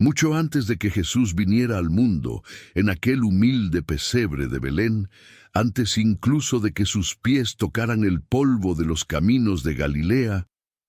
Mucho antes de que Jesús viniera al mundo, en aquel humilde pesebre de Belén, antes incluso de que sus pies tocaran el polvo de los caminos de Galilea,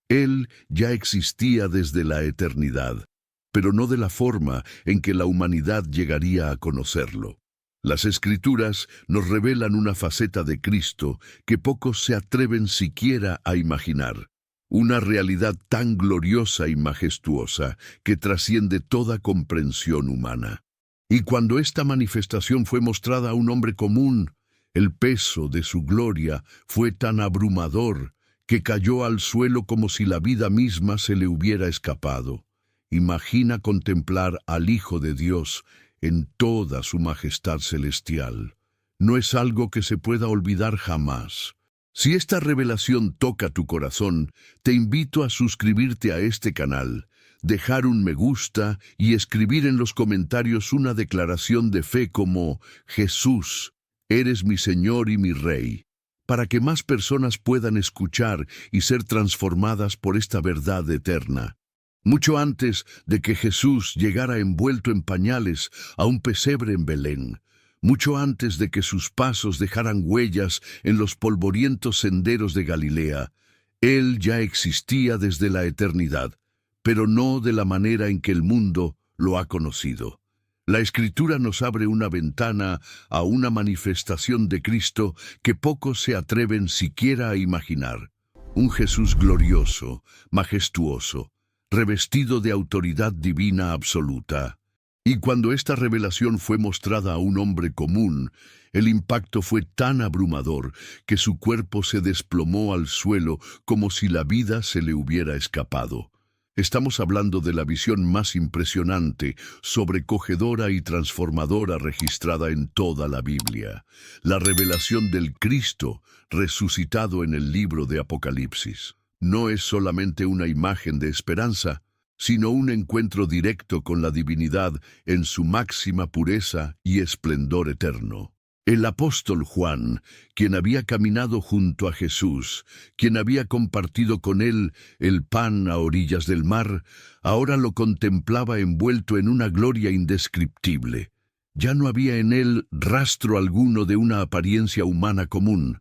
Él ya existía desde la eternidad, pero no de la forma en que la humanidad llegaría a conocerlo. Las Escrituras nos revelan una faceta de Cristo que pocos se atreven siquiera a imaginar. Una realidad tan gloriosa y majestuosa que trasciende toda comprensión humana. Y cuando esta manifestación fue mostrada a un hombre común, el peso de su gloria fue tan abrumador que cayó al suelo como si la vida misma se le hubiera escapado. Imagina contemplar al Hijo de Dios en toda su majestad celestial. No es algo que se pueda olvidar jamás. Si esta revelación toca tu corazón, te invito a suscribirte a este canal, dejar un me gusta y escribir en los comentarios una declaración de fe como Jesús, eres mi Señor y mi Rey, para que más personas puedan escuchar y ser transformadas por esta verdad eterna. Mucho antes de que Jesús llegara envuelto en pañales a un pesebre en Belén, mucho antes de que sus pasos dejaran huellas en los polvorientos senderos de Galilea, Él ya existía desde la eternidad, pero no de la manera en que el mundo lo ha conocido. La Escritura nos abre una ventana a una manifestación de Cristo que pocos se atreven siquiera a imaginar. Un Jesús glorioso, majestuoso, revestido de autoridad divina absoluta. Y cuando esta revelación fue mostrada a un hombre común, el impacto fue tan abrumador que su cuerpo se desplomó al suelo como si la vida se le hubiera escapado. Estamos hablando de la visión más impresionante, sobrecogedora y transformadora registrada en toda la Biblia, la revelación del Cristo resucitado en el libro de Apocalipsis. No es solamente una imagen de esperanza, sino un encuentro directo con la divinidad en su máxima pureza y esplendor eterno. El apóstol Juan, quien había caminado junto a Jesús, quien había compartido con él el pan a orillas del mar, ahora lo contemplaba envuelto en una gloria indescriptible. Ya no había en él rastro alguno de una apariencia humana común.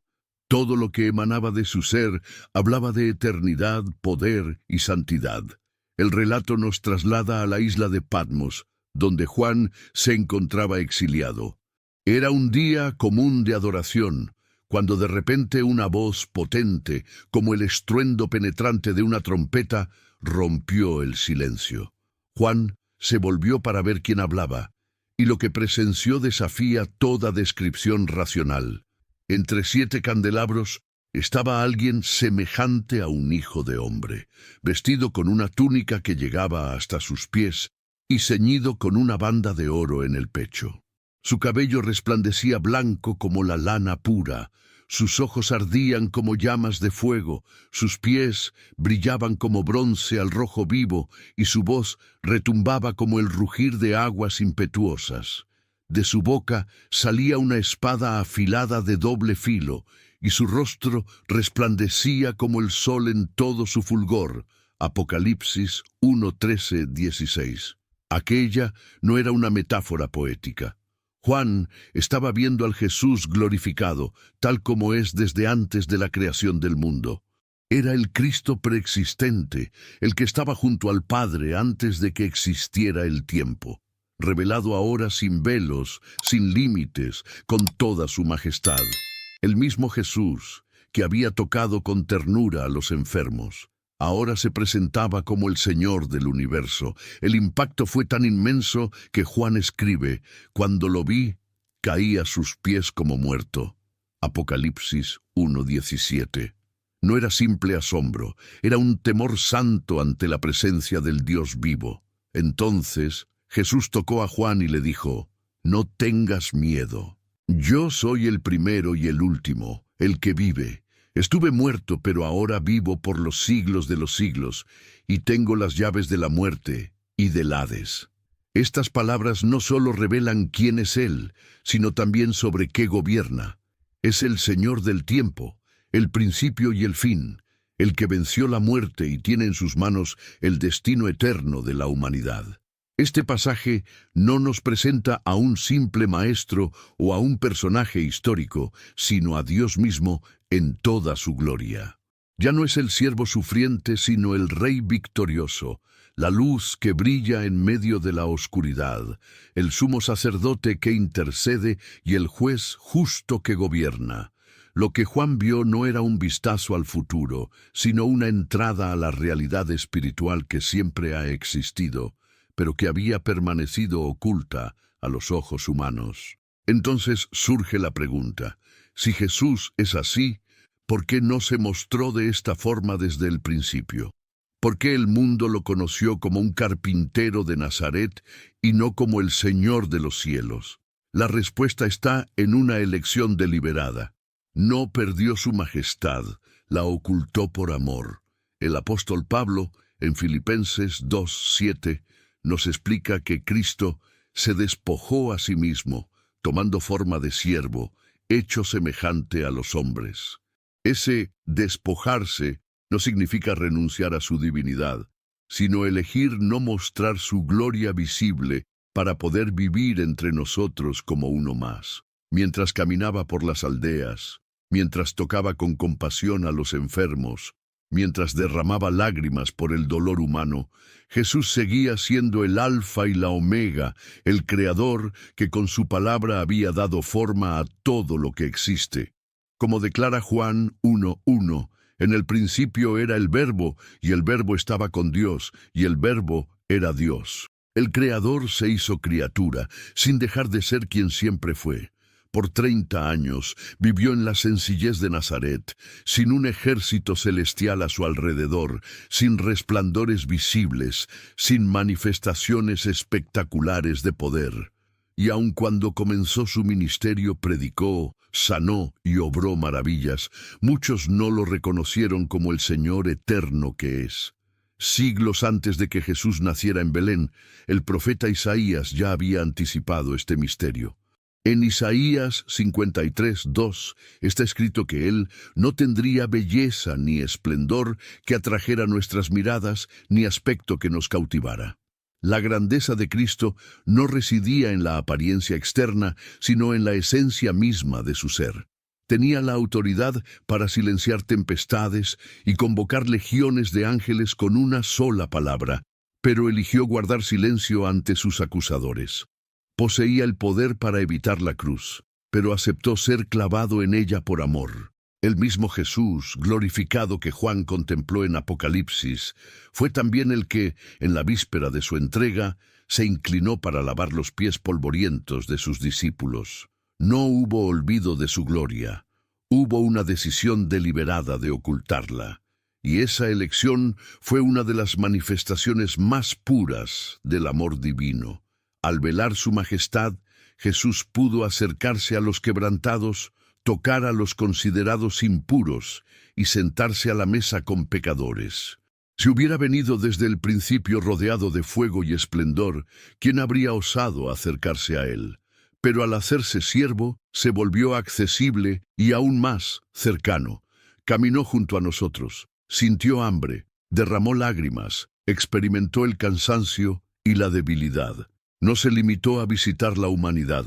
Todo lo que emanaba de su ser hablaba de eternidad, poder y santidad. El relato nos traslada a la isla de Patmos, donde Juan se encontraba exiliado. Era un día común de adoración, cuando de repente una voz potente, como el estruendo penetrante de una trompeta, rompió el silencio. Juan se volvió para ver quién hablaba, y lo que presenció desafía toda descripción racional. Entre 7 candelabros estaba alguien semejante a un hijo de hombre, vestido con una túnica que llegaba hasta sus pies y ceñido con una banda de oro en el pecho. Su cabello resplandecía blanco como la lana pura, sus ojos ardían como llamas de fuego, sus pies brillaban como bronce al rojo vivo y su voz retumbaba como el rugir de aguas impetuosas. De su boca salía una espada afilada de doble filo, y su rostro resplandecía como el sol en todo su fulgor. Apocalipsis 1:13-16. Aquella no era una metáfora poética. Juan estaba viendo al Jesús glorificado, tal como es desde antes de la creación del mundo. Era el Cristo preexistente, el que estaba junto al Padre antes de que existiera el tiempo, revelado ahora sin velos, sin límites, con toda su majestad. El mismo Jesús, que había tocado con ternura a los enfermos, ahora se presentaba como el Señor del universo. El impacto fue tan inmenso que Juan escribe: cuando lo vi, caí a sus pies como muerto. Apocalipsis 1:17. No era simple asombro, era un temor santo ante la presencia del Dios vivo. Entonces Jesús tocó a Juan y le dijo: no tengas miedo. Yo soy el primero y el último, el que vive. Estuve muerto, pero ahora vivo por los siglos de los siglos, y tengo las llaves de la muerte y del Hades. Estas palabras no solo revelan quién es Él, sino también sobre qué gobierna. Es el Señor del tiempo, el principio y el fin, el que venció la muerte y tiene en sus manos el destino eterno de la humanidad. Este pasaje no nos presenta a un simple maestro o a un personaje histórico, sino a Dios mismo en toda su gloria. Ya no es el siervo sufriente, sino el Rey victorioso, la luz que brilla en medio de la oscuridad, el sumo sacerdote que intercede y el juez justo que gobierna. Lo que Juan vio no era un vistazo al futuro, sino una entrada a la realidad espiritual que siempre ha existido, pero que había permanecido oculta a los ojos humanos. Entonces surge la pregunta: si Jesús es así, ¿por qué no se mostró de esta forma desde el principio? ¿Por qué el mundo lo conoció como un carpintero de Nazaret y no como el Señor de los cielos? La respuesta está en una elección deliberada. No perdió su majestad, la ocultó por amor. El apóstol Pablo, en Filipenses 2:7, nos explica que Cristo se despojó a sí mismo, tomando forma de siervo, hecho semejante a los hombres. Ese despojarse no significa renunciar a su divinidad, sino elegir no mostrar su gloria visible para poder vivir entre nosotros como uno más. Mientras caminaba por las aldeas, mientras tocaba con compasión a los enfermos, mientras derramaba lágrimas por el dolor humano, Jesús seguía siendo el Alfa y la Omega, el Creador que con su palabra había dado forma a todo lo que existe. Como declara Juan 1:1, en el principio era el Verbo, y el Verbo estaba con Dios, y el Verbo era Dios. El Creador se hizo criatura, sin dejar de ser quien siempre fue. Por 30 años vivió en la sencillez de Nazaret, sin un ejército celestial a su alrededor, sin resplandores visibles, sin manifestaciones espectaculares de poder. Y aun cuando comenzó su ministerio, predicó, sanó y obró maravillas, muchos no lo reconocieron como el Señor eterno que es. Siglos antes de que Jesús naciera en Belén, el profeta Isaías ya había anticipado este misterio. En Isaías 53:2 está escrito que Él no tendría belleza ni esplendor que atrajera nuestras miradas, ni aspecto que nos cautivara. La grandeza de Cristo no residía en la apariencia externa, sino en la esencia misma de su ser. Tenía la autoridad para silenciar tempestades y convocar legiones de ángeles con una sola palabra, pero eligió guardar silencio ante sus acusadores. Poseía el poder para evitar la cruz, pero aceptó ser clavado en ella por amor. El mismo Jesús, glorificado que Juan contempló en Apocalipsis, fue también el que, en la víspera de su entrega, se inclinó para lavar los pies polvorientos de sus discípulos. No hubo olvido de su gloria, hubo una decisión deliberada de ocultarla, y esa elección fue una de las manifestaciones más puras del amor divino. Al velar su majestad, Jesús pudo acercarse a los quebrantados, tocar a los considerados impuros y sentarse a la mesa con pecadores. Si hubiera venido desde el principio rodeado de fuego y esplendor, ¿quién habría osado acercarse a él? Pero al hacerse siervo, se volvió accesible y aún más cercano. Caminó junto a nosotros, sintió hambre, derramó lágrimas, experimentó el cansancio y la debilidad. No se limitó a visitar la humanidad,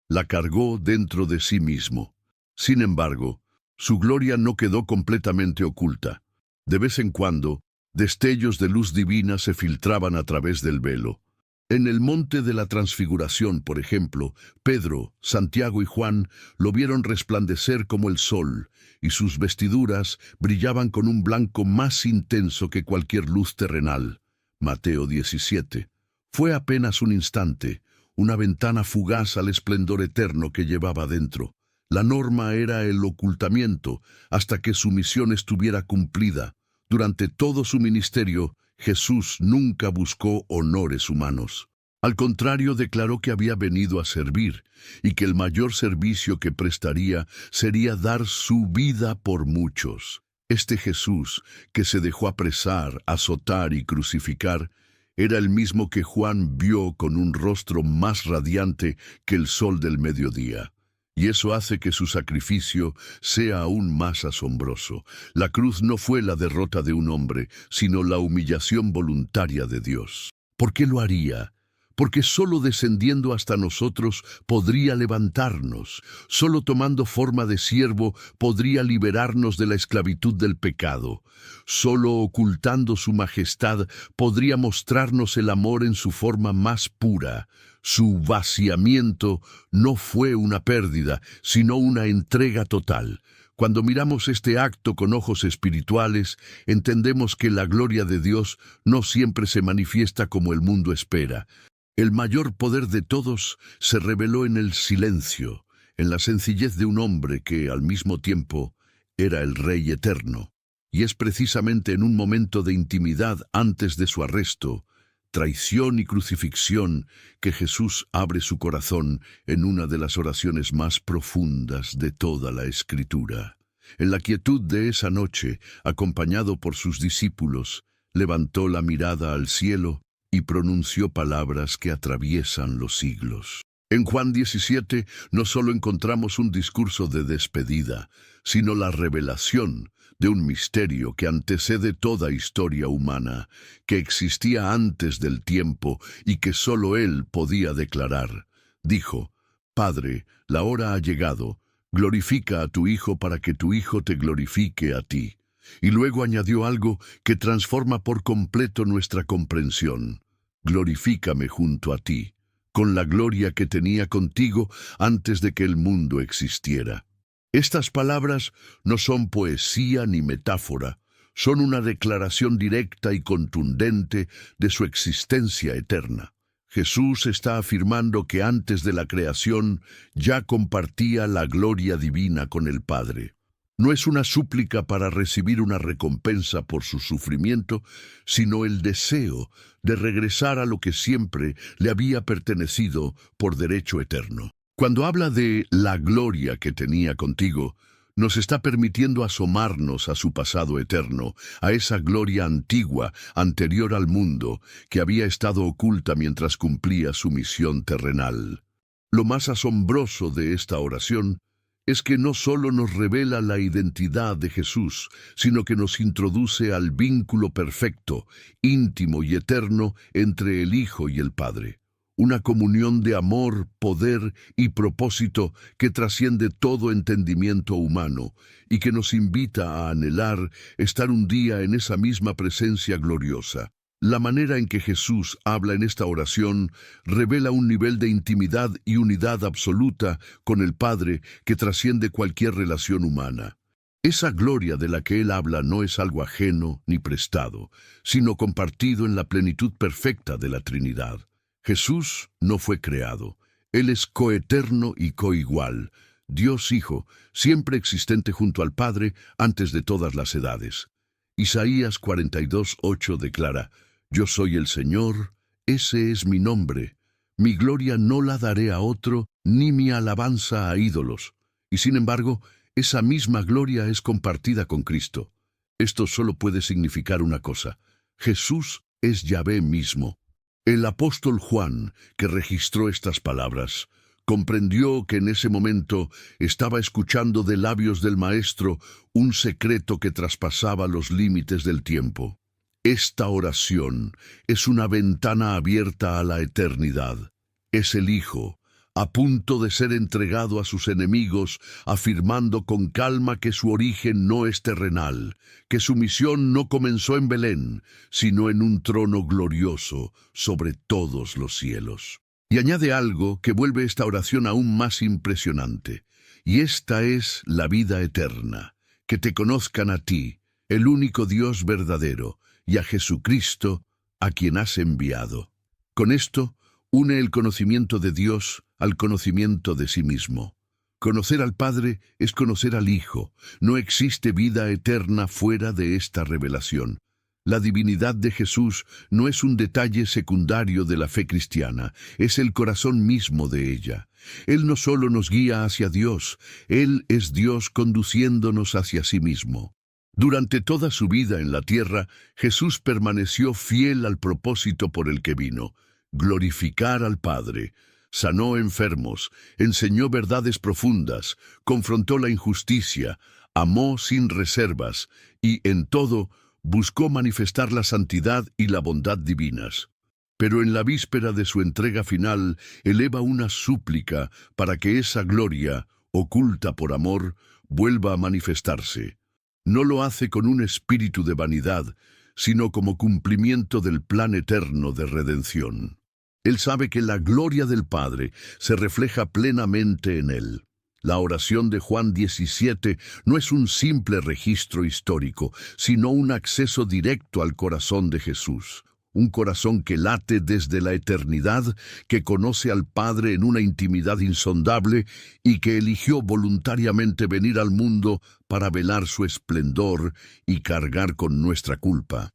la cargó dentro de sí mismo. Sin embargo, su gloria no quedó completamente oculta. De vez en cuando, destellos de luz divina se filtraban a través del velo. En el monte de la Transfiguración, por ejemplo, Pedro, Santiago y Juan lo vieron resplandecer como el sol, y sus vestiduras brillaban con un blanco más intenso que cualquier luz terrenal. Mateo 17. Fue apenas un instante, una ventana fugaz al esplendor eterno que llevaba dentro. La norma era el ocultamiento hasta que su misión estuviera cumplida. Durante todo su ministerio, Jesús nunca buscó honores humanos. Al contrario, declaró que había venido a servir y que el mayor servicio que prestaría sería dar su vida por muchos. Este Jesús, que se dejó apresar, azotar y crucificar, era el mismo que Juan vio con un rostro más radiante que el sol del mediodía. Y eso hace que su sacrificio sea aún más asombroso. La cruz no fue la derrota de un hombre, sino la humillación voluntaria de Dios. ¿Por qué lo haría? porque solo descendiendo hasta nosotros podría levantarnos, solo tomando forma de siervo podría liberarnos de la esclavitud del pecado, solo ocultando su majestad podría mostrarnos el amor en su forma más pura. Su vaciamiento no fue una pérdida, sino una entrega total. Cuando miramos este acto con ojos espirituales, entendemos que la gloria de Dios no siempre se manifiesta como el mundo espera. El mayor poder de todos se reveló en el silencio, en la sencillez de un hombre que, al mismo tiempo, era el Rey eterno. Y es precisamente en un momento de intimidad antes de su arresto, traición y crucifixión, que Jesús abre su corazón en una de las oraciones más profundas de toda la Escritura. En la quietud de esa noche, acompañado por sus discípulos, levantó la mirada al cielo y pronunció palabras que atraviesan los siglos. En Juan 17 no solo encontramos un discurso de despedida, sino la revelación de un misterio que antecede toda historia humana, que existía antes del tiempo y que solo Él podía declarar. Dijo: Padre, la hora ha llegado, glorifica a tu Hijo para que tu Hijo te glorifique a ti. Y luego añadió algo que transforma por completo nuestra comprensión: glorifícame junto a ti, con la gloria que tenía contigo antes de que el mundo existiera. Estas palabras no son poesía ni metáfora, son una declaración directa y contundente de su existencia eterna. Jesús está afirmando que antes de la creación ya compartía la gloria divina con el Padre. No es una súplica para recibir una recompensa por su sufrimiento, sino el deseo de regresar a lo que siempre le había pertenecido por derecho eterno. Cuando habla de la gloria que tenía contigo, nos está permitiendo asomarnos a su pasado eterno, a esa gloria antigua, anterior al mundo, que había estado oculta mientras cumplía su misión terrenal. Lo más asombroso de esta oración es que no solo nos revela la identidad de Jesús, sino que nos introduce al vínculo perfecto, íntimo y eterno entre el Hijo y el Padre. Una comunión de amor, poder y propósito que trasciende todo entendimiento humano y que nos invita a anhelar estar un día en esa misma presencia gloriosa. La manera en que Jesús habla en esta oración revela un nivel de intimidad y unidad absoluta con el Padre que trasciende cualquier relación humana. Esa gloria de la que Él habla no es algo ajeno ni prestado, sino compartido en la plenitud perfecta de la Trinidad. Jesús no fue creado. Él es coeterno y coigual, Dios Hijo, siempre existente junto al Padre antes de todas las edades. Isaías 42:8 declara: Yo soy el Señor, ese es mi nombre. Mi gloria no la daré a otro, ni mi alabanza a ídolos. Y sin embargo, esa misma gloria es compartida con Cristo. Esto solo puede significar una cosa: Jesús es Yahvé mismo. El apóstol Juan, que registró estas palabras, comprendió que en ese momento estaba escuchando de labios del Maestro un secreto que traspasaba los límites del tiempo. Esta oración es una ventana abierta a la eternidad. Es el Hijo, a punto de ser entregado a sus enemigos, afirmando con calma que su origen no es terrenal, que su misión no comenzó en Belén, sino en un trono glorioso sobre todos los cielos. Y añade algo que vuelve esta oración aún más impresionante: y esta es la vida eterna, que te conozcan a ti, el único Dios verdadero, y a Jesucristo, a quien has enviado. Con esto, une el conocimiento de Dios al conocimiento de sí mismo. Conocer al Padre es conocer al Hijo. No existe vida eterna fuera de esta revelación. La divinidad de Jesús no es un detalle secundario de la fe cristiana, es el corazón mismo de ella. Él no solo nos guía hacia Dios, Él es Dios conduciéndonos hacia sí mismo. Durante toda su vida en la tierra, Jesús permaneció fiel al propósito por el que vino: glorificar al Padre. Sanó enfermos, enseñó verdades profundas, confrontó la injusticia, amó sin reservas y, en todo, buscó manifestar la santidad y la bondad divinas. Pero en la víspera de su entrega final, eleva una súplica para que esa gloria, oculta por amor, vuelva a manifestarse. No lo hace con un espíritu de vanidad, sino como cumplimiento del plan eterno de redención. Él sabe que la gloria del Padre se refleja plenamente en él. La oración de Juan 17 no es un simple registro histórico, sino un acceso directo al corazón de Jesús. Un corazón que late desde la eternidad, que conoce al Padre en una intimidad insondable y que eligió voluntariamente venir al mundo para velar su esplendor y cargar con nuestra culpa.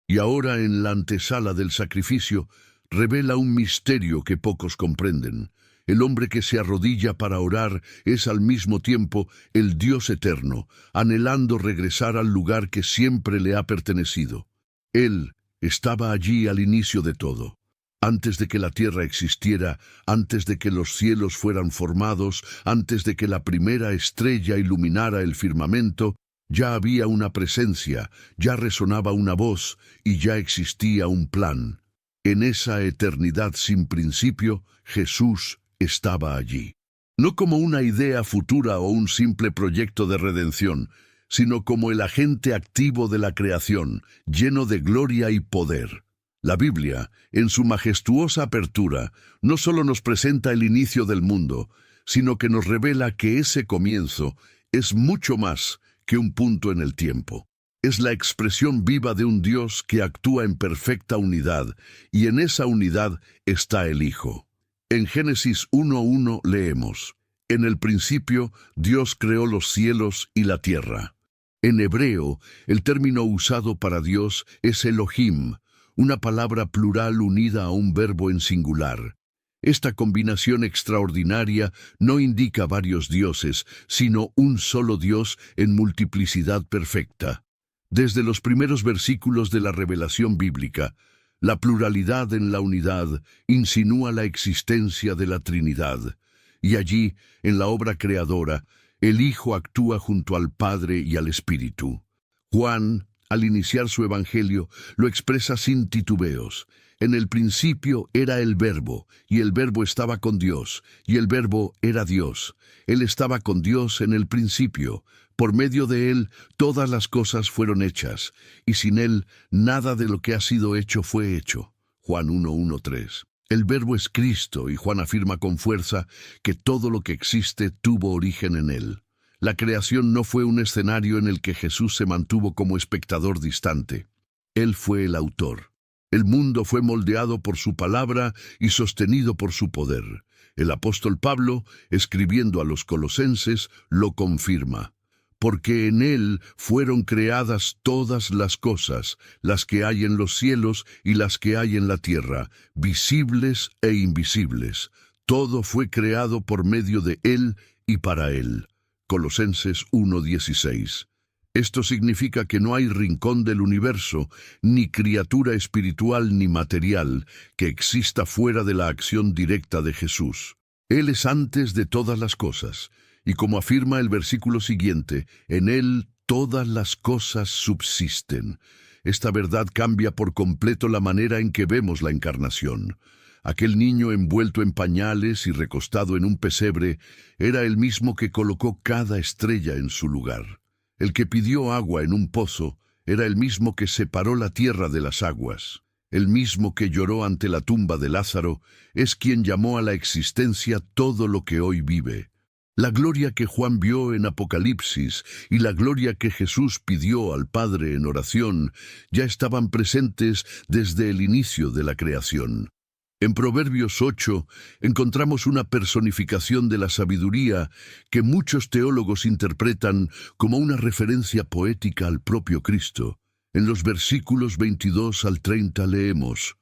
Y ahora, en la antesala del sacrificio, revela un misterio que pocos comprenden. El hombre que se arrodilla para orar es al mismo tiempo el Dios eterno, anhelando regresar al lugar que siempre le ha pertenecido. Él estaba allí al inicio de todo. Antes de que la tierra existiera, antes de que los cielos fueran formados, antes de que la primera estrella iluminara el firmamento, ya había una presencia, ya resonaba una voz y ya existía un plan. En esa eternidad sin principio, Jesús estaba allí. No como una idea futura o un simple proyecto de redención, sino como el agente activo de la creación, lleno de gloria y poder. La Biblia, en su majestuosa apertura, no solo nos presenta el inicio del mundo, sino que nos revela que ese comienzo es mucho más que un punto en el tiempo. Es la expresión viva de un Dios que actúa en perfecta unidad, y en esa unidad está el Hijo. En Génesis 1:1 leemos: En el principio Dios creó los cielos y la tierra. En hebreo, el término usado para Dios es Elohim, una palabra plural unida a un verbo en singular. Esta combinación extraordinaria no indica varios dioses, sino un solo Dios en multiplicidad perfecta. Desde los primeros versículos de la revelación bíblica, la pluralidad en la unidad insinúa la existencia de la Trinidad, y allí, en la obra creadora, el Hijo actúa junto al Padre y al Espíritu. Juan, al iniciar su evangelio, lo expresa sin titubeos. En el principio era el Verbo, y el Verbo estaba con Dios, y el Verbo era Dios. Él estaba con Dios en el principio. Por medio de Él, todas las cosas fueron hechas, y sin Él, nada de lo que ha sido hecho fue hecho. Juan 1:1-3. El Verbo es Cristo, y Juan afirma con fuerza que todo lo que existe tuvo origen en Él. La creación no fue un escenario en el que Jesús se mantuvo como espectador distante. Él fue el autor. El mundo fue moldeado por su palabra y sostenido por su poder. El apóstol Pablo, escribiendo a los colosenses, lo confirma. Porque en Él fueron creadas todas las cosas, las que hay en los cielos y las que hay en la tierra, visibles e invisibles. Todo fue creado por medio de Él y para Él. Colosenses 1:16. Esto significa que no hay rincón del universo, ni criatura espiritual ni material, que exista fuera de la acción directa de Jesús. Él es antes de todas las cosas. Y como afirma el versículo siguiente, en Él todas las cosas subsisten. Esta verdad cambia por completo la manera en que vemos la encarnación. Aquel niño envuelto en pañales y recostado en un pesebre era el mismo que colocó cada estrella en su lugar. El que pidió agua en un pozo era el mismo que separó la tierra de las aguas. El mismo que lloró ante la tumba de Lázaro es quien llamó a la existencia todo lo que hoy vive. La gloria que Juan vio en Apocalipsis y la gloria que Jesús pidió al Padre en oración ya estaban presentes desde el inicio de la creación. En Proverbios 8 encontramos una personificación de la sabiduría que muchos teólogos interpretan como una referencia poética al propio Cristo. En los versículos 22 al 30 leemos: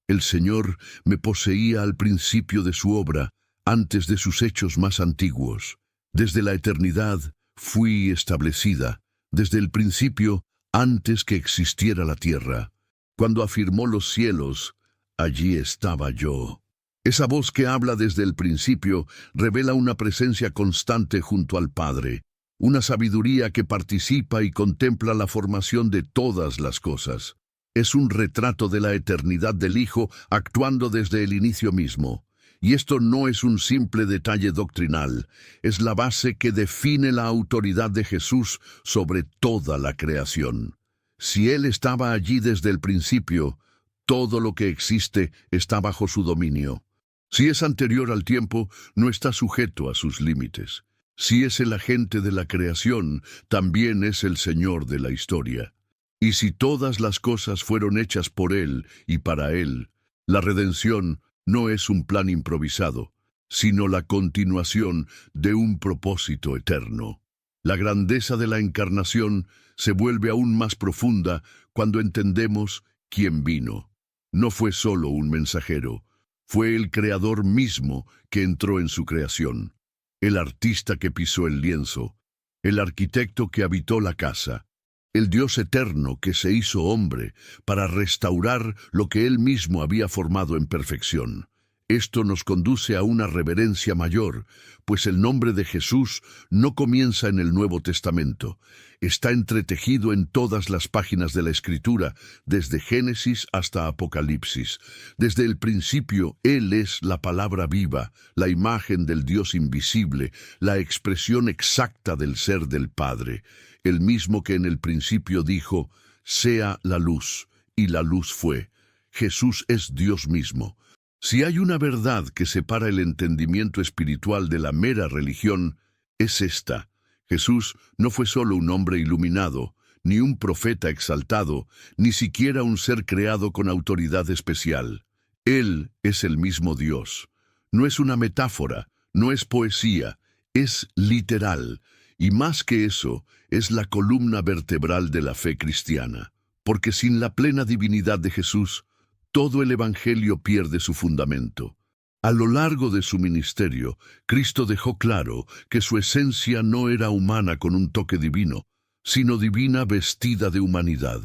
El Señor me poseía al principio de su obra, antes de sus hechos más antiguos. Desde la eternidad fui establecida, desde el principio, antes que existiera la tierra. Cuando afirmó los cielos, allí estaba yo. Esa voz que habla desde el principio revela una presencia constante junto al Padre, una sabiduría que participa y contempla la formación de todas las cosas. Es un retrato de la eternidad del Hijo actuando desde el inicio mismo. Y esto no es un simple detalle doctrinal, es la base que define la autoridad de Jesús sobre toda la creación. Si Él estaba allí desde el principio, todo lo que existe está bajo su dominio. Si es anterior al tiempo, no está sujeto a sus límites. Si es el agente de la creación, también es el Señor de la historia. Y si todas las cosas fueron hechas por Él y para Él, la redención no es un plan improvisado, sino la continuación de un propósito eterno. La grandeza de la encarnación se vuelve aún más profunda cuando entendemos quién vino. No fue solo un mensajero, fue el Creador mismo que entró en su creación, el artista que pisó el lienzo, el arquitecto que habitó la casa, el Dios eterno que se hizo hombre para restaurar lo que Él mismo había formado en perfección. Esto nos conduce a una reverencia mayor, pues el nombre de Jesús no comienza en el Nuevo Testamento. Está entretejido en todas las páginas de la Escritura, desde Génesis hasta Apocalipsis. Desde el principio, Él es la palabra viva, la imagen del Dios invisible, la expresión exacta del ser del Padre. El mismo que en el principio dijo, «Sea la luz», y la luz fue. Jesús es Dios mismo. Si hay una verdad que separa el entendimiento espiritual de la mera religión, es esta. Jesús no fue solo un hombre iluminado, ni un profeta exaltado, ni siquiera un ser creado con autoridad especial. Él es el mismo Dios. No es una metáfora, no es poesía, es literal. Y más que eso, es la columna vertebral de la fe cristiana. Porque sin la plena divinidad de Jesús, todo el Evangelio pierde su fundamento. A lo largo de su ministerio, Cristo dejó claro que su esencia no era humana con un toque divino, sino divina vestida de humanidad.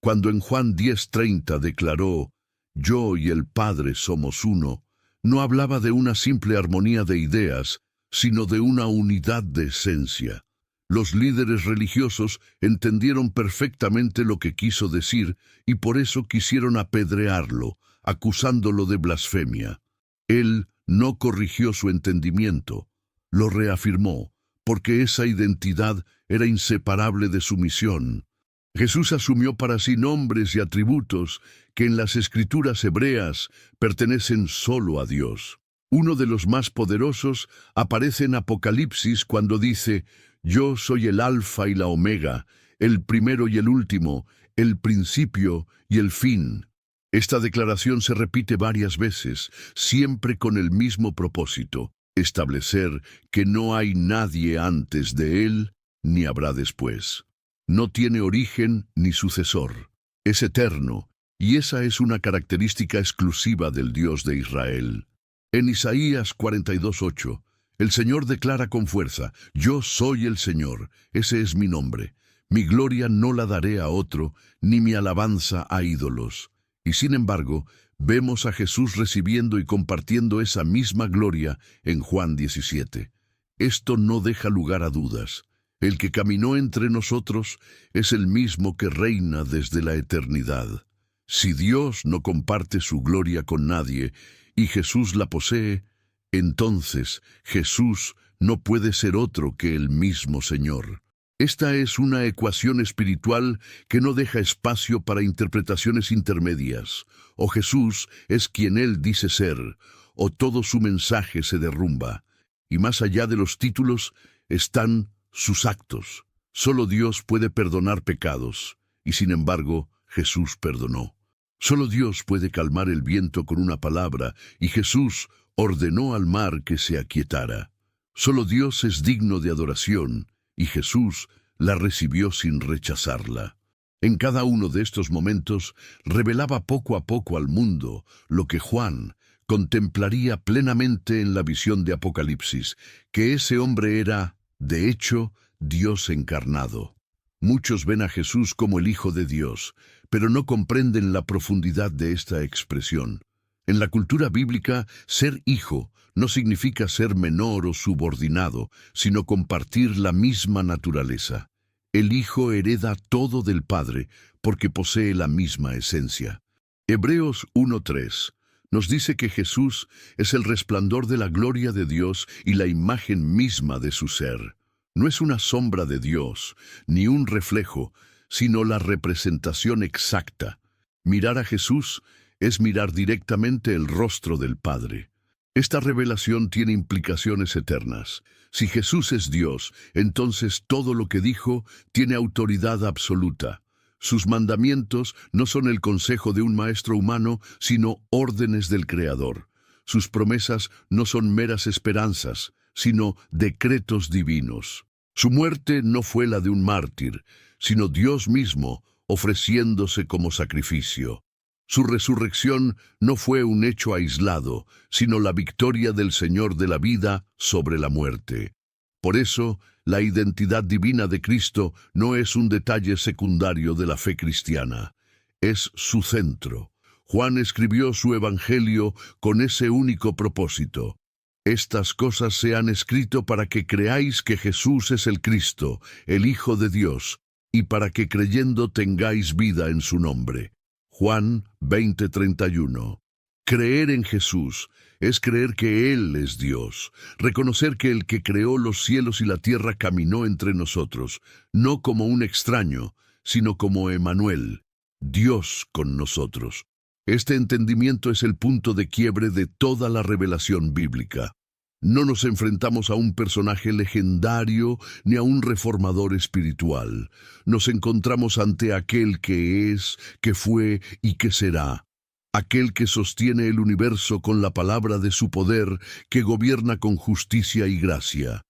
Cuando en Juan 10:30 declaró, «Yo y el Padre somos uno», no hablaba de una simple armonía de ideas, sino de una unidad de esencia. Los líderes religiosos entendieron perfectamente lo que quiso decir y por eso quisieron apedrearlo, acusándolo de blasfemia. Él no corrigió su entendimiento, lo reafirmó, porque esa identidad era inseparable de su misión. Jesús asumió para sí nombres y atributos que en las escrituras hebreas pertenecen solo a Dios. Uno de los más poderosos aparece en Apocalipsis cuando dice, «Yo soy el Alfa y la Omega, el primero y el último, el principio y el fin». Esta declaración se repite varias veces, siempre con el mismo propósito, establecer que no hay nadie antes de Él, ni habrá después. No tiene origen ni sucesor. Es eterno, y esa es una característica exclusiva del Dios de Israel. En Isaías 42:8, el Señor declara con fuerza, «Yo soy el Señor, ese es mi nombre. Mi gloria no la daré a otro, ni mi alabanza a ídolos». Y sin embargo, vemos a Jesús recibiendo y compartiendo esa misma gloria en Juan 17. Esto no deja lugar a dudas. El que caminó entre nosotros es el mismo que reina desde la eternidad. Si Dios no comparte su gloria con nadie y Jesús la posee, entonces Jesús no puede ser otro que el mismo Señor. Esta es una ecuación espiritual que no deja espacio para interpretaciones intermedias. O Jesús es quien Él dice ser, o todo su mensaje se derrumba. Y más allá de los títulos están sus actos. Solo Dios puede perdonar pecados, y sin embargo, Jesús perdonó. Solo Dios puede calmar el viento con una palabra, y Jesús ordenó al mar que se aquietara. Solo Dios es digno de adoración, y Jesús la recibió sin rechazarla. En cada uno de estos momentos revelaba poco a poco al mundo lo que Juan contemplaría plenamente en la visión de Apocalipsis, que ese hombre era, de hecho, Dios encarnado. Muchos ven a Jesús como el Hijo de Dios, pero no comprenden la profundidad de esta expresión. En la cultura bíblica, ser hijo no significa ser menor o subordinado, sino compartir la misma naturaleza. El Hijo hereda todo del Padre porque posee la misma esencia. Hebreos 1:3 nos dice que Jesús es el resplandor de la gloria de Dios y la imagen misma de su ser. No es una sombra de Dios, ni un reflejo, sino la representación exacta. Mirar a Jesús es mirar directamente el rostro del Padre. Esta revelación tiene implicaciones eternas. Si Jesús es Dios, entonces todo lo que dijo tiene autoridad absoluta. Sus mandamientos no son el consejo de un maestro humano, sino órdenes del Creador. Sus promesas no son meras esperanzas, sino decretos divinos. Su muerte no fue la de un mártir, sino Dios mismo ofreciéndose como sacrificio. Su resurrección no fue un hecho aislado, sino la victoria del Señor de la vida sobre la muerte. Por eso, la identidad divina de Cristo no es un detalle secundario de la fe cristiana, es su centro. Juan escribió su Evangelio con ese único propósito. Estas cosas se han escrito para que creáis que Jesús es el Cristo, el Hijo de Dios, y para que creyendo tengáis vida en su nombre. Juan 20:31. Creer en Jesús es creer que Él es Dios, reconocer que el que creó los cielos y la tierra caminó entre nosotros, no como un extraño, sino como Emmanuel, Dios con nosotros. Este entendimiento es el punto de quiebre de toda la revelación bíblica. No nos enfrentamos a un personaje legendario ni a un reformador espiritual. Nos encontramos ante aquel que es, que fue y que será. Aquel que sostiene el universo con la palabra de su poder, que gobierna con justicia y gracia.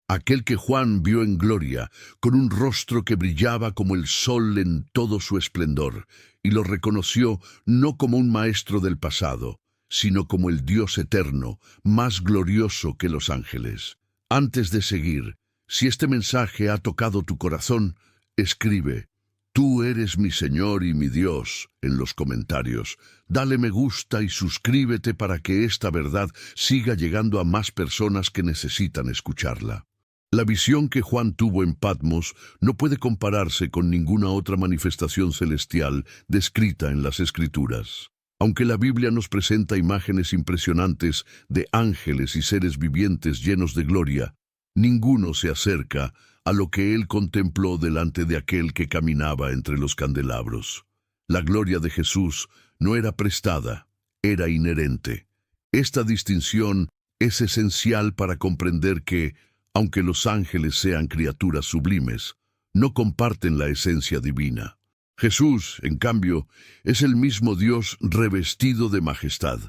Aquel que Juan vio en gloria, con un rostro que brillaba como el sol en todo su esplendor, y lo reconoció no como un maestro del pasado, sino como el Dios eterno, más glorioso que los ángeles. Antes de seguir, si este mensaje ha tocado tu corazón, escribe: Tú eres mi Señor y mi Dios, en los comentarios. Dale me gusta y suscríbete para que esta verdad siga llegando a más personas que necesitan escucharla. La visión que Juan tuvo en Patmos no puede compararse con ninguna otra manifestación celestial descrita en las Escrituras. Aunque la Biblia nos presenta imágenes impresionantes de ángeles y seres vivientes llenos de gloria, ninguno se acerca a lo que él contempló delante de aquel que caminaba entre los candelabros. La gloria de Jesús no era prestada, era inherente. Esta distinción es esencial para comprender que, aunque los ángeles sean criaturas sublimes, no comparten la esencia divina. Jesús, en cambio, es el mismo Dios revestido de majestad.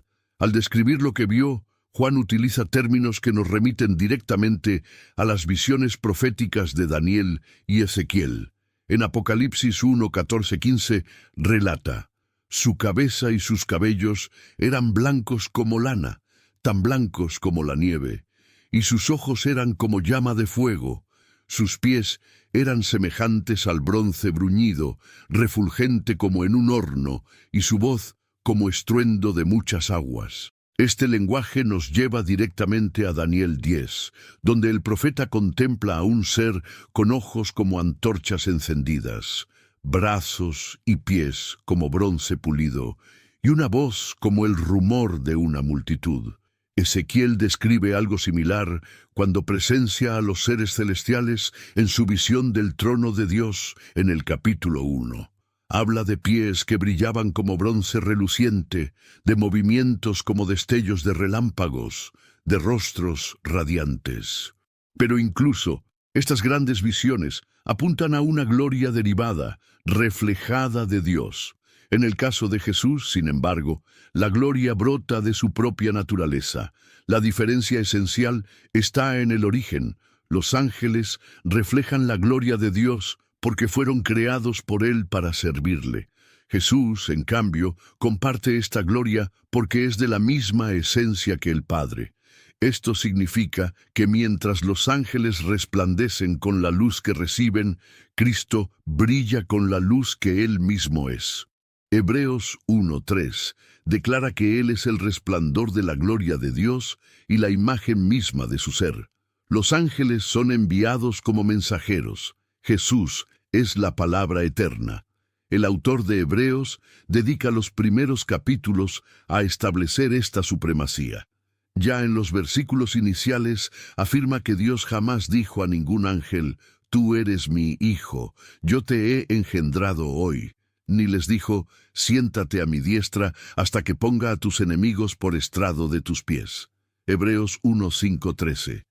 Al describir lo que vio, Juan utiliza términos que nos remiten directamente a las visiones proféticas de Daniel y Ezequiel. En Apocalipsis 1:14-15 relata: Su cabeza y sus cabellos eran blancos como lana, tan blancos como la nieve, y sus ojos eran como llama de fuego. Sus pies eran semejantes al bronce bruñido, refulgente como en un horno, y su voz como estruendo de muchas aguas. Este lenguaje nos lleva directamente a Daniel 10, donde el profeta contempla a un ser con ojos como antorchas encendidas, brazos y pies como bronce pulido, y una voz como el rumor de una multitud. Ezequiel describe algo similar cuando presencia a los seres celestiales en su visión del trono de Dios en el capítulo 1. Habla de pies que brillaban como bronce reluciente, de movimientos como destellos de relámpagos, de rostros radiantes. Pero incluso estas grandes visiones apuntan a una gloria derivada, reflejada de Dios. En el caso de Jesús, sin embargo, la gloria brota de su propia naturaleza. La diferencia esencial está en el origen. Los ángeles reflejan la gloria de Dios porque fueron creados por Él para servirle. Jesús, en cambio, comparte esta gloria porque es de la misma esencia que el Padre. Esto significa que mientras los ángeles resplandecen con la luz que reciben, Cristo brilla con la luz que Él mismo es. Hebreos 1:3 declara que Él es el resplandor de la gloria de Dios y la imagen misma de su ser. Los ángeles son enviados como mensajeros. Jesús es la palabra eterna. El autor de Hebreos dedica los primeros capítulos a establecer esta supremacía. Ya en los versículos iniciales afirma que Dios jamás dijo a ningún ángel, «Tú eres mi hijo, yo te he engendrado hoy», ni les dijo, «Siéntate a mi diestra hasta que ponga a tus enemigos por estrado de tus pies». Hebreos 1:5-13.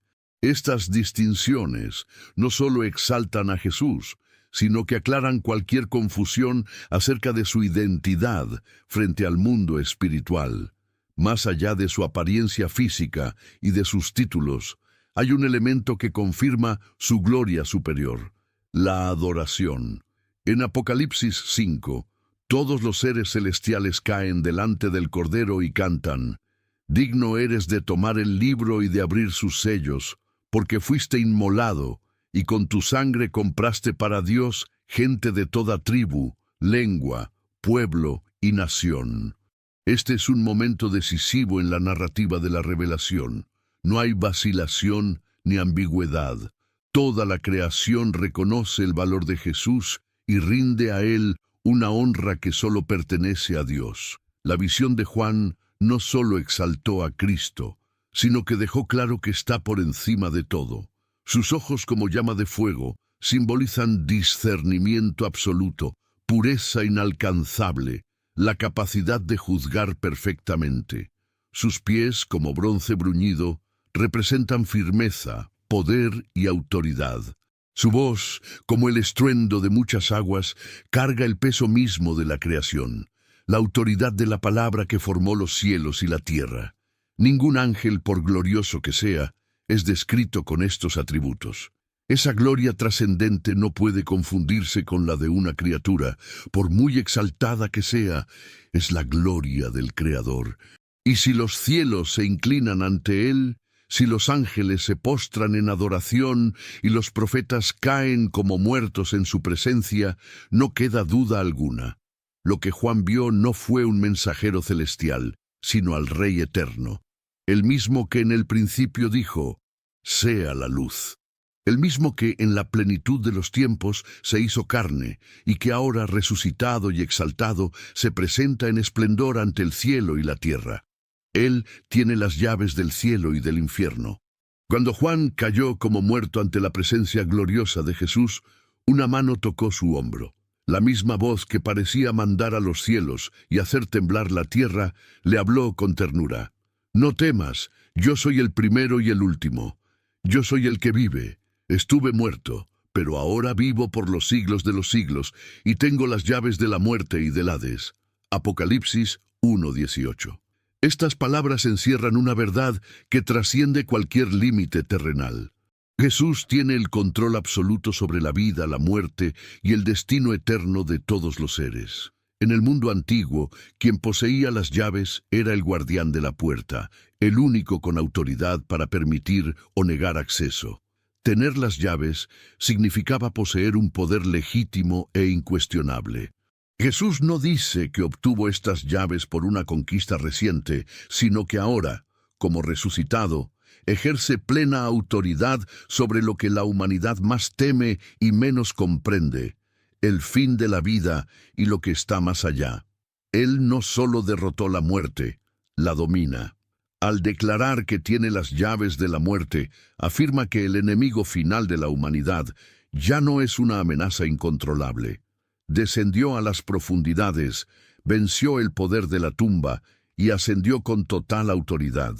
Estas distinciones no solo exaltan a Jesús, sino que aclaran cualquier confusión acerca de su identidad frente al mundo espiritual. Más allá de su apariencia física y de sus títulos, hay un elemento que confirma su gloria superior: la adoración. En Apocalipsis 5, todos los seres celestiales caen delante del Cordero y cantan, «Digno eres de tomar el libro y de abrir sus sellos, porque fuiste inmolado, y con tu sangre compraste para Dios gente de toda tribu, lengua, pueblo y nación». Este es un momento decisivo en la narrativa de la revelación. No hay vacilación ni ambigüedad. Toda la creación reconoce el valor de Jesús y rinde a Él una honra que solo pertenece a Dios. La visión de Juan no solo exaltó a Cristo, sino que dejó claro que está por encima de todo. Sus ojos como llama de fuego simbolizan discernimiento absoluto, pureza inalcanzable, la capacidad de juzgar perfectamente. Sus pies, como bronce bruñido, representan firmeza, poder y autoridad. Su voz, como el estruendo de muchas aguas, carga el peso mismo de la creación, la autoridad de la palabra que formó los cielos y la tierra. Ningún ángel, por glorioso que sea, es descrito con estos atributos. Esa gloria trascendente no puede confundirse con la de una criatura, por muy exaltada que sea, es la gloria del Creador. Y si los cielos se inclinan ante Él, si los ángeles se postran en adoración y los profetas caen como muertos en su presencia, no queda duda alguna. Lo que Juan vio no fue un mensajero celestial, sino al Rey eterno. El mismo que en el principio dijo, «Sea la luz». El mismo que en la plenitud de los tiempos se hizo carne y que ahora, resucitado y exaltado, se presenta en esplendor ante el cielo y la tierra. Él tiene las llaves del cielo y del infierno. Cuando Juan cayó como muerto ante la presencia gloriosa de Jesús, una mano tocó su hombro. La misma voz que parecía mandar a los cielos y hacer temblar la tierra, le habló con ternura. «No temas, yo soy el primero y el último. Yo soy el que vive. Estuve muerto, pero ahora vivo por los siglos de los siglos, y tengo las llaves de la muerte y del Hades». Apocalipsis 1:18. Estas palabras encierran una verdad que trasciende cualquier límite terrenal. Jesús tiene el control absoluto sobre la vida, la muerte y el destino eterno de todos los seres. En el mundo antiguo, quien poseía las llaves era el guardián de la puerta, el único con autoridad para permitir o negar acceso. Tener las llaves significaba poseer un poder legítimo e incuestionable. Jesús no dice que obtuvo estas llaves por una conquista reciente, sino que ahora, como resucitado, ejerce plena autoridad sobre lo que la humanidad más teme y menos comprende, el fin de la vida y lo que está más allá. Él no solo derrotó la muerte, la domina. Al declarar que tiene las llaves de la muerte, afirma que el enemigo final de la humanidad ya no es una amenaza incontrolable. Descendió a las profundidades, venció el poder de la tumba y ascendió con total autoridad.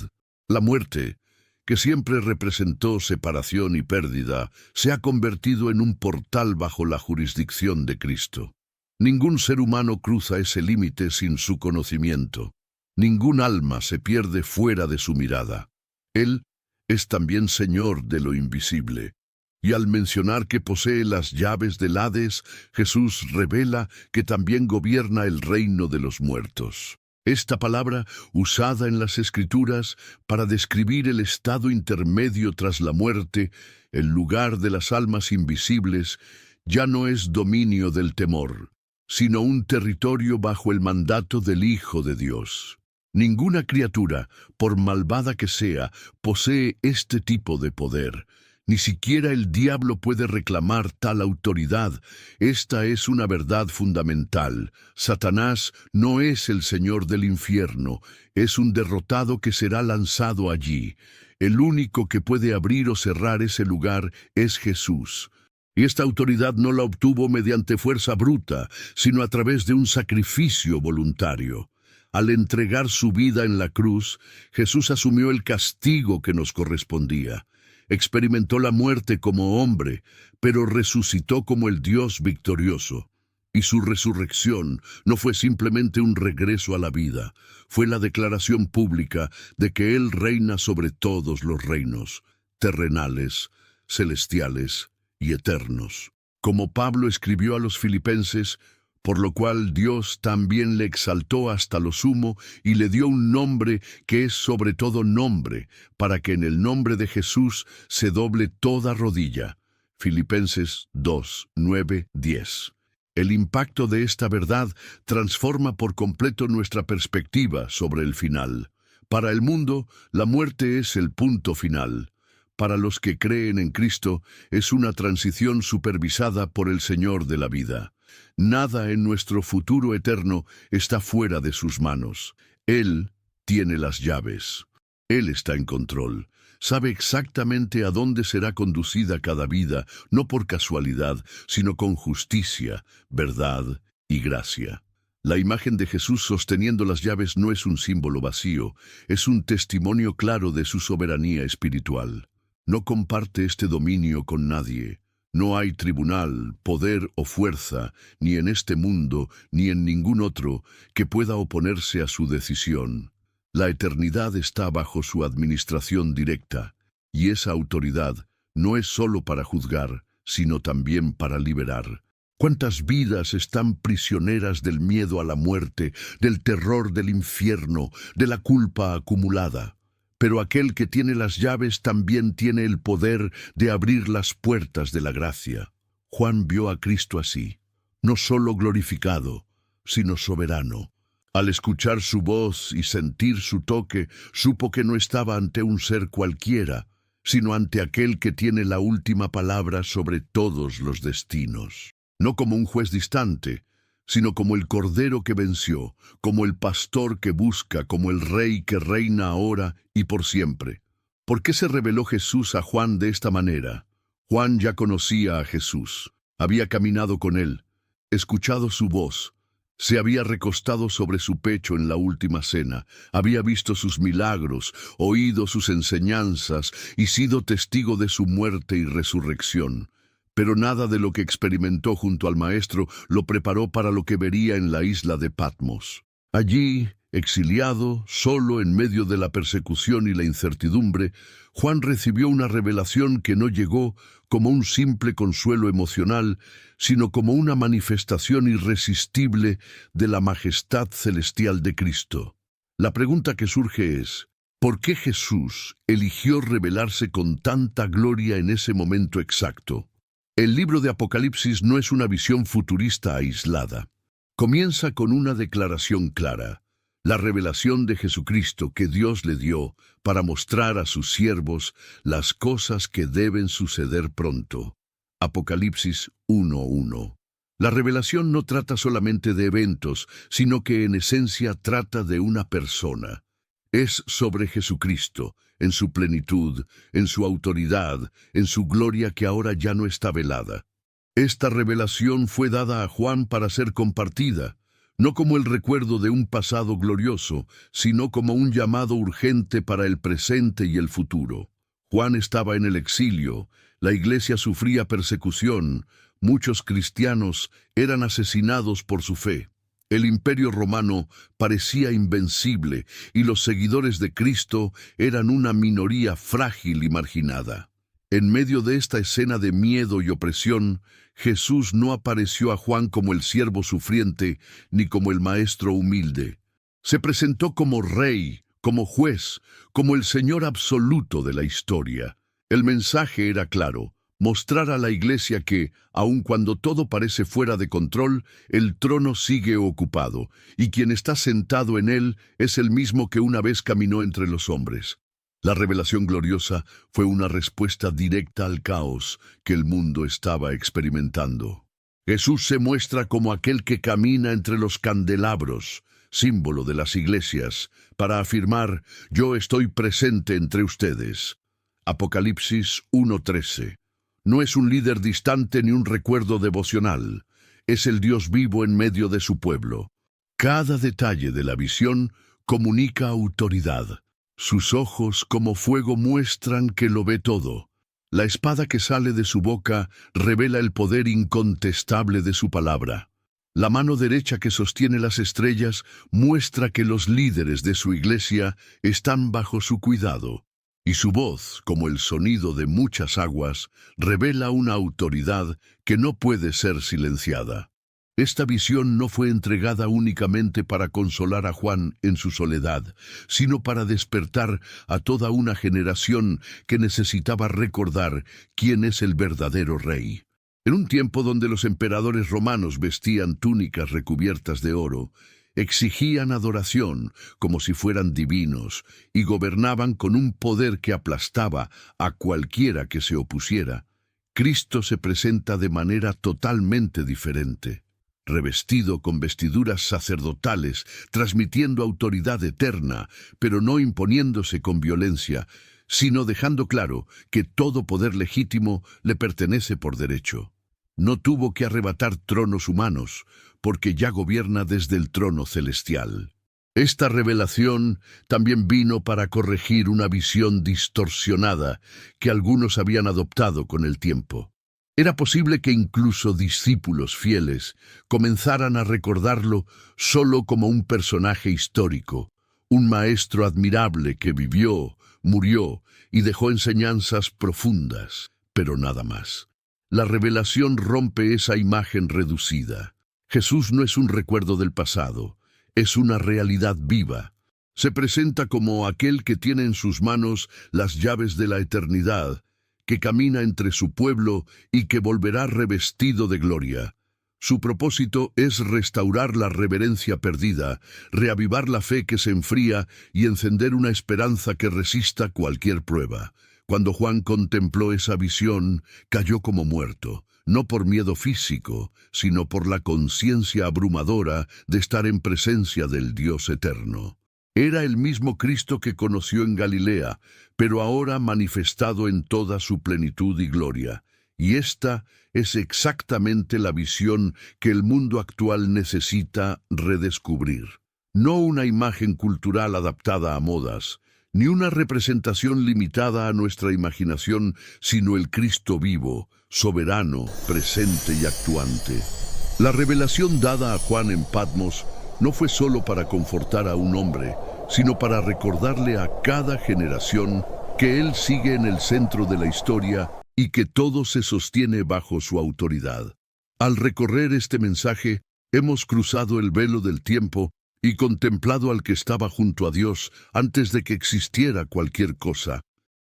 La muerte, que siempre representó separación y pérdida, se ha convertido en un portal bajo la jurisdicción de Cristo. Ningún ser humano cruza ese límite sin su conocimiento. Ningún alma se pierde fuera de su mirada. Él es también Señor de lo invisible. Y al mencionar que posee las llaves del Hades, Jesús revela que también gobierna el reino de los muertos. Esta palabra, usada en las Escrituras para describir el estado intermedio tras la muerte, el lugar de las almas invisibles, ya no es dominio del temor, sino un territorio bajo el mandato del Hijo de Dios. Ninguna criatura, por malvada que sea, posee este tipo de poder. Ni siquiera el diablo puede reclamar tal autoridad. Esta es una verdad fundamental. Satanás no es el señor del infierno, es un derrotado que será lanzado allí. El único que puede abrir o cerrar ese lugar es Jesús. Y esta autoridad no la obtuvo mediante fuerza bruta, sino a través de un sacrificio voluntario. Al entregar su vida en la cruz, Jesús asumió el castigo que nos correspondía. Experimentó la muerte como hombre, pero resucitó como el Dios victorioso. Y su resurrección no fue simplemente un regreso a la vida, fue la declaración pública de que Él reina sobre todos los reinos, terrenales, celestiales y eternos. Como Pablo escribió a los filipenses, por lo cual Dios también le exaltó hasta lo sumo y le dio un nombre que es sobre todo nombre, para que en el nombre de Jesús se doble toda rodilla. Filipenses 2, 9, 10. El impacto de esta verdad transforma por completo nuestra perspectiva sobre el final. Para el mundo, la muerte es el punto final. Para los que creen en Cristo, es una transición supervisada por el Señor de la vida. Nada en nuestro futuro eterno está fuera de sus manos. Él tiene las llaves. Él está en control. Sabe exactamente a dónde será conducida cada vida, no por casualidad, sino con justicia, verdad y gracia. La imagen de Jesús sosteniendo las llaves no es un símbolo vacío, es un testimonio claro de su soberanía espiritual. No comparte este dominio con nadie. No hay tribunal, poder o fuerza, ni en este mundo, ni en ningún otro, que pueda oponerse a su decisión. La eternidad está bajo su administración directa, y esa autoridad no es solo para juzgar, sino también para liberar. ¿Cuántas vidas están prisioneras del miedo a la muerte, del terror del infierno, de la culpa acumulada? Pero aquel que tiene las llaves también tiene el poder de abrir las puertas de la gracia. Juan vio a Cristo así, no solo glorificado, sino soberano. Al escuchar su voz y sentir su toque, supo que no estaba ante un ser cualquiera, sino ante aquel que tiene la última palabra sobre todos los destinos. No como un juez distante, sino como el Cordero que venció, como el pastor que busca, como el Rey que reina ahora y por siempre. ¿Por qué se reveló Jesús a Juan de esta manera? Juan ya conocía a Jesús, había caminado con él, escuchado su voz, se había recostado sobre su pecho en la última cena, había visto sus milagros, oído sus enseñanzas y sido testigo de su muerte y resurrección. Pero nada de lo que experimentó junto al Maestro lo preparó para lo que vería en la isla de Patmos. Allí, exiliado, solo en medio de la persecución y la incertidumbre, Juan recibió una revelación que no llegó como un simple consuelo emocional, sino como una manifestación irresistible de la majestad celestial de Cristo. La pregunta que surge es, ¿por qué Jesús eligió revelarse con tanta gloria en ese momento exacto? El libro de Apocalipsis no es una visión futurista aislada. Comienza con una declaración clara, la revelación de Jesucristo que Dios le dio para mostrar a sus siervos las cosas que deben suceder pronto. Apocalipsis 1:1. La revelación no trata solamente de eventos, sino que en esencia trata de una persona. Es sobre Jesucristo, en su plenitud, en su autoridad, en su gloria que ahora ya no está velada. Esta revelación fue dada a Juan para ser compartida, no como el recuerdo de un pasado glorioso, sino como un llamado urgente para el presente y el futuro. Juan estaba en el exilio, la iglesia sufría persecución, muchos cristianos eran asesinados por su fe. El imperio romano parecía invencible y los seguidores de Cristo eran una minoría frágil y marginada. En medio de esta escena de miedo y opresión, Jesús no apareció a Juan como el siervo sufriente ni como el maestro humilde. Se presentó como rey, como juez, como el Señor absoluto de la historia. El mensaje era claro. Mostrar a la iglesia que, aun cuando todo parece fuera de control, el trono sigue ocupado, y quien está sentado en él es el mismo que una vez caminó entre los hombres. La revelación gloriosa fue una respuesta directa al caos que el mundo estaba experimentando. Jesús se muestra como aquel que camina entre los candelabros, símbolo de las iglesias, para afirmar: yo estoy presente entre ustedes. Apocalipsis 1:13. No es un líder distante ni un recuerdo devocional. Es el Dios vivo en medio de su pueblo. Cada detalle de la visión comunica autoridad. Sus ojos como fuego muestran que lo ve todo. La espada que sale de su boca revela el poder incontestable de su palabra. La mano derecha que sostiene las estrellas muestra que los líderes de su iglesia están bajo su cuidado. Y su voz, como el sonido de muchas aguas, revela una autoridad que no puede ser silenciada. Esta visión no fue entregada únicamente para consolar a Juan en su soledad, sino para despertar a toda una generación que necesitaba recordar quién es el verdadero rey. En un tiempo donde los emperadores romanos vestían túnicas recubiertas de oro, exigían adoración como si fueran divinos y gobernaban con un poder que aplastaba a cualquiera que se opusiera, Cristo se presenta de manera totalmente diferente. Revestido con vestiduras sacerdotales, transmitiendo autoridad eterna, pero no imponiéndose con violencia, sino dejando claro que todo poder legítimo le pertenece por derecho. No tuvo que arrebatar tronos humanos, porque ya gobierna desde el trono celestial. Esta revelación también vino para corregir una visión distorsionada que algunos habían adoptado con el tiempo. Era posible que incluso discípulos fieles comenzaran a recordarlo solo como un personaje histórico, un maestro admirable que vivió, murió y dejó enseñanzas profundas, pero nada más. La revelación rompe esa imagen reducida. Jesús no es un recuerdo del pasado, es una realidad viva. Se presenta como aquel que tiene en sus manos las llaves de la eternidad, que camina entre su pueblo y que volverá revestido de gloria. Su propósito es restaurar la reverencia perdida, reavivar la fe que se enfría y encender una esperanza que resista cualquier prueba. Cuando Juan contempló esa visión, cayó como muerto, no por miedo físico, sino por la conciencia abrumadora de estar en presencia del Dios eterno. Era el mismo Cristo que conoció en Galilea, pero ahora manifestado en toda su plenitud y gloria. Y esta es exactamente la visión que el mundo actual necesita redescubrir. No una imagen cultural adaptada a modas, ni una representación limitada a nuestra imaginación, sino el Cristo vivo, soberano, presente y actuante. La revelación dada a Juan en Patmos no fue solo para confortar a un hombre, sino para recordarle a cada generación que Él sigue en el centro de la historia y que todo se sostiene bajo su autoridad. Al recorrer este mensaje, hemos cruzado el velo del tiempo y contemplado al que estaba junto a Dios antes de que existiera cualquier cosa.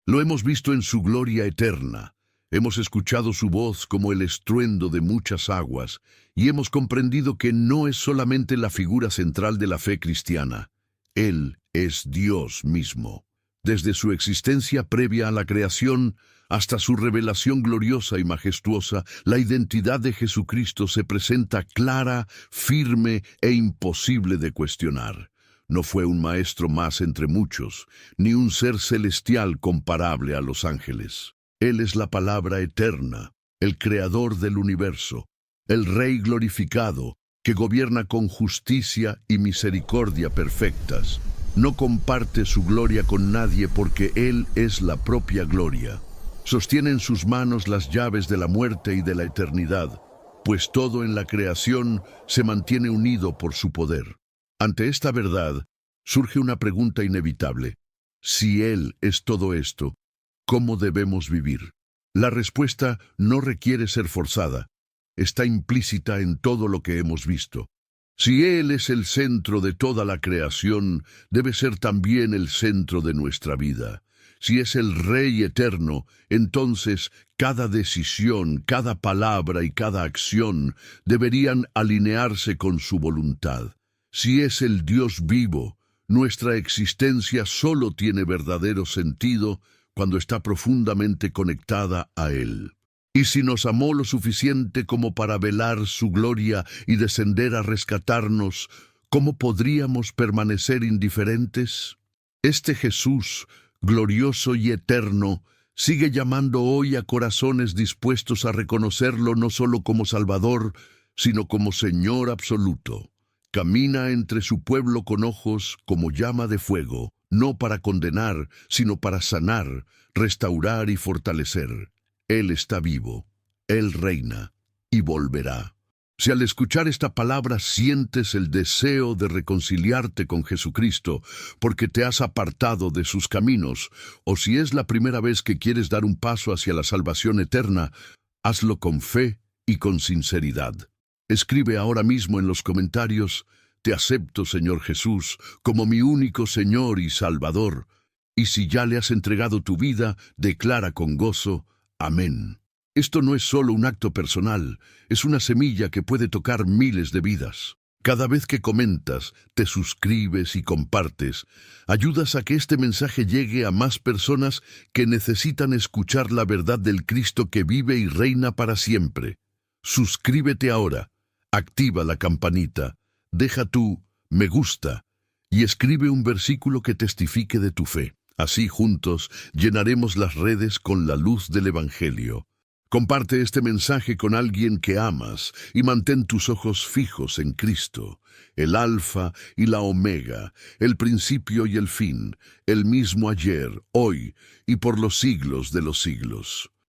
Lo hemos visto en su gloria eterna. Hemos escuchado su voz como el estruendo de muchas aguas y hemos comprendido que no es solamente la figura central de la fe cristiana. Él es Dios mismo. Desde su existencia previa a la creación hasta su revelación gloriosa y majestuosa, la identidad de Jesucristo se presenta clara, firme e imposible de cuestionar. No fue un maestro más entre muchos, ni un ser celestial comparable a los ángeles. Él es la palabra eterna, el creador del universo, el Rey glorificado, que gobierna con justicia y misericordia perfectas. No comparte su gloria con nadie porque Él es la propia gloria. Sostiene en sus manos las llaves de la muerte y de la eternidad, pues todo en la creación se mantiene unido por su poder. Ante esta verdad, surge una pregunta inevitable. Si Él es todo esto, ¿cómo debemos vivir? La respuesta no requiere ser forzada. Está implícita en todo lo que hemos visto. Si Él es el centro de toda la creación, debe ser también el centro de nuestra vida. Si es el Rey eterno, entonces cada decisión, cada palabra y cada acción deberían alinearse con su voluntad. Si es el Dios vivo, Nuestra existencia solo tiene verdadero sentido cuando está profundamente conectada a Él. Y si nos amó lo suficiente como para velar su gloria y descender a rescatarnos, ¿cómo podríamos permanecer indiferentes? Este Jesús, glorioso y eterno, sigue llamando hoy a corazones dispuestos a reconocerlo no solo como Salvador, sino como Señor absoluto. Camina entre su pueblo con ojos como llama de fuego, no para condenar, sino para sanar, restaurar y fortalecer. Él está vivo, Él reina y volverá. Si al escuchar esta palabra sientes el deseo de reconciliarte con Jesucristo porque te has apartado de sus caminos, o si es la primera vez que quieres dar un paso hacia la salvación eterna, hazlo con fe y con sinceridad. Escribe ahora mismo en los comentarios: «Te acepto, Señor Jesús, como mi único Señor y Salvador». Y si ya le has entregado tu vida, declara con gozo: «Amén». Esto no es solo un acto personal, es una semilla que puede tocar miles de vidas. Cada vez que comentas, te suscribes y compartes, ayudas a que este mensaje llegue a más personas que necesitan escuchar la verdad del Cristo que vive y reina para siempre. Suscríbete ahora, activa la campanita, deja tu me gusta y escribe un versículo que testifique de tu fe. Así juntos llenaremos las redes con la luz del Evangelio. Comparte este mensaje con alguien que amas y mantén tus ojos fijos en Cristo, el Alfa y la Omega, el principio y el fin, el mismo ayer, hoy y por los siglos de los siglos.